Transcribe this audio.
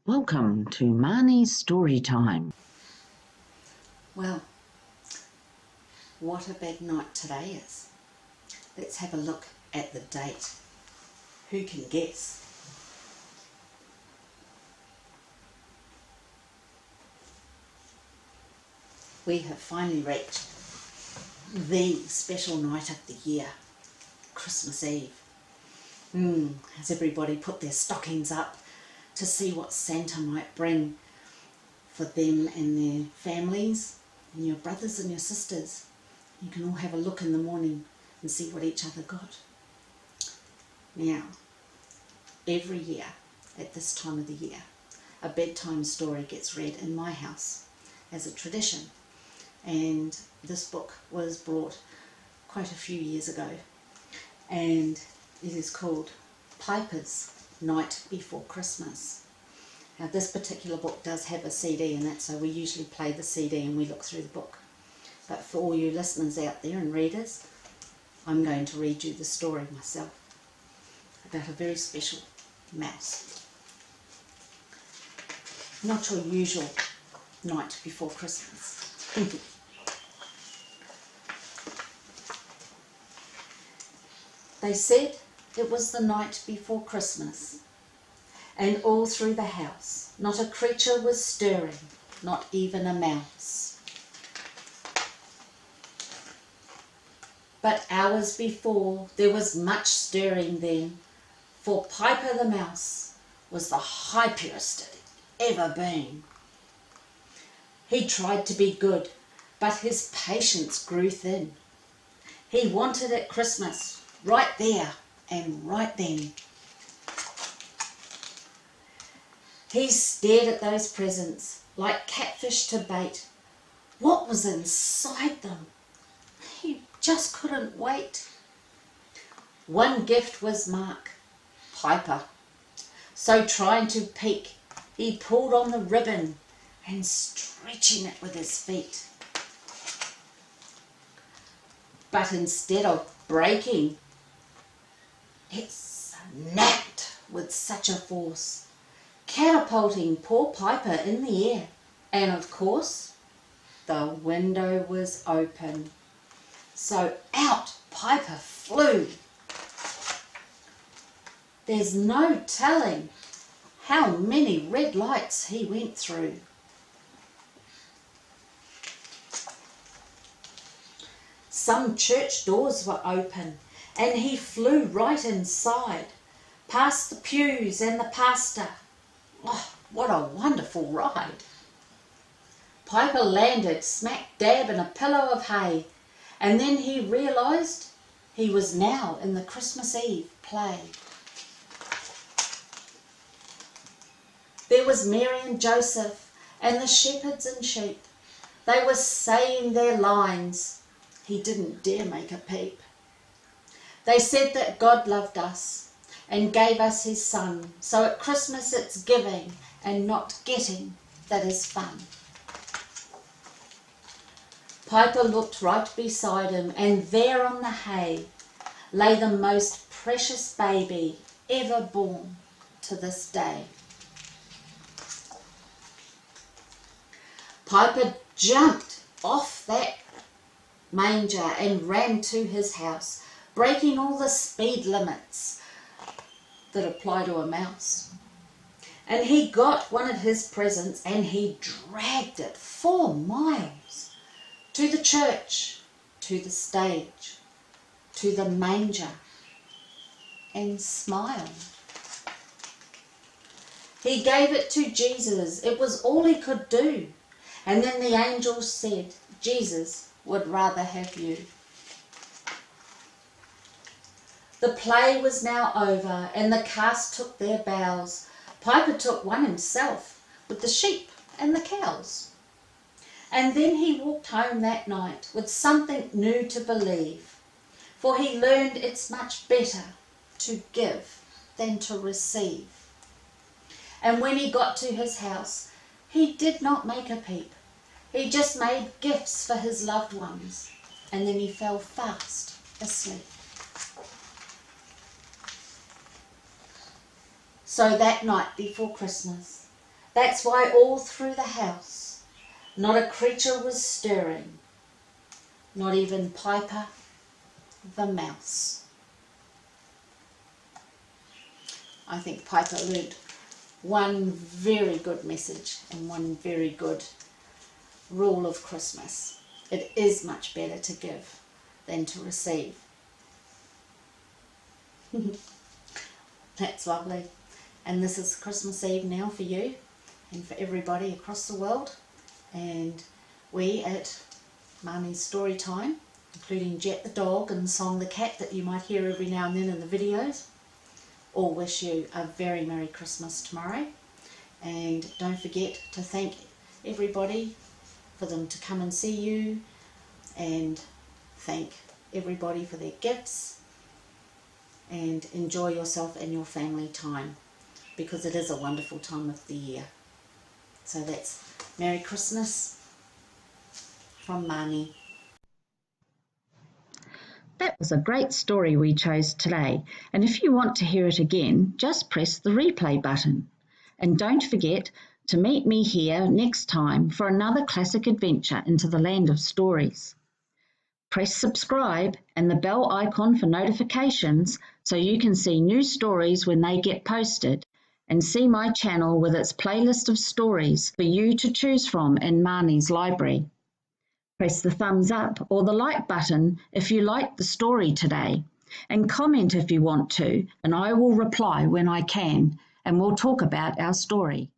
Welcome to Marnie's Story Time. Well, what a big night today is. Let's have a look at the date. Who can guess? We have finally reached the special night of the year, Christmas Eve. Has everybody put their stockings up to see what Santa might bring for them and their families and your brothers and your sisters? You can all have a look in the morning and see what each other got. Now, every year at this time of the year, a bedtime story gets read in my house as a tradition. And this book was brought quite a few years ago, and it is called Piper's Night Before Christmas. Now, this particular book does have a CD in it, so we usually play the CD and we look through the book. But for all you listeners out there and readers, I'm going to read you the story myself about a very special mouse. Not your usual night before Christmas. They said it was the night before Christmas, and all through the house not a creature was stirring, not even a mouse. But hours before there was much stirring then, for Piper the mouse was the hyperest it ever been. He tried to be good, but his patience grew thin. He wanted at Christmas right there and right then. He stared at those presents like catfish to bait. What was inside them? He just couldn't wait. One gift was Mark, Piper. So trying to peek, he pulled on the ribbon and stretching it with his feet. But instead of breaking, it snapped with such a force, catapulting poor Piper in the air. And of course, the window was open. So out Piper flew. There's no telling how many red lights he went through. Some church doors were open, and he flew right inside, past the pews and the pastor. Oh, what a wonderful ride. Piper landed smack dab in a pillow of hay, and then he realised he was now in the Christmas Eve play. There was Mary and Joseph and the shepherds and sheep. They were saying their lines. He didn't dare make a peep. They said that God loved us and gave us his son. So at Christmas it's giving and not getting that is fun. Piper looked right beside him, and there on the hay lay the most precious baby ever born to this day. Piper jumped off that manger and ran to his house, breaking all the speed limits that apply to a mouse. And he got one of his presents and he dragged it 4 miles to the church, to the stage, to the manger, and smiled. He gave it to Jesus. It was all he could do. And then the angels said, Jesus would rather have you. The play was now over, and the cast took their bows. Piper took one himself, with the sheep and the cows. And then he walked home that night with something new to believe, for he learned it's much better to give than to receive. And when he got to his house, he did not make a peep. He just made gifts for his loved ones, and then he fell fast asleep. So that night before Christmas, That's why all through the house not a creature was stirring, not even Piper the mouse. I think Piper learnt one very good message and one very good rule of Christmas. It is much better to give than to receive. That's lovely. And this is Christmas Eve now for you and for everybody across the world. And we at Marnie's Storytime, including Jet the dog and Song the cat that you might hear every now and then in the videos, all wish you a very Merry Christmas tomorrow. And don't forget to thank everybody for them to come and see you, and thank everybody for their gifts, and enjoy yourself and your family time, because it is a wonderful time of the year. So that's Merry Christmas from Marnie. That was a great story we chose today, and if you want to hear it again, just press the replay button. And don't forget to meet me here next time for another classic adventure into the land of stories. Press subscribe and the bell icon for notifications so you can see new stories when they get posted, and see my channel with its playlist of stories for you to choose from in Marnie's library. Press the thumbs up or the like button if you liked the story today, and comment if you want to, and I will reply when I can, and we'll talk about our story.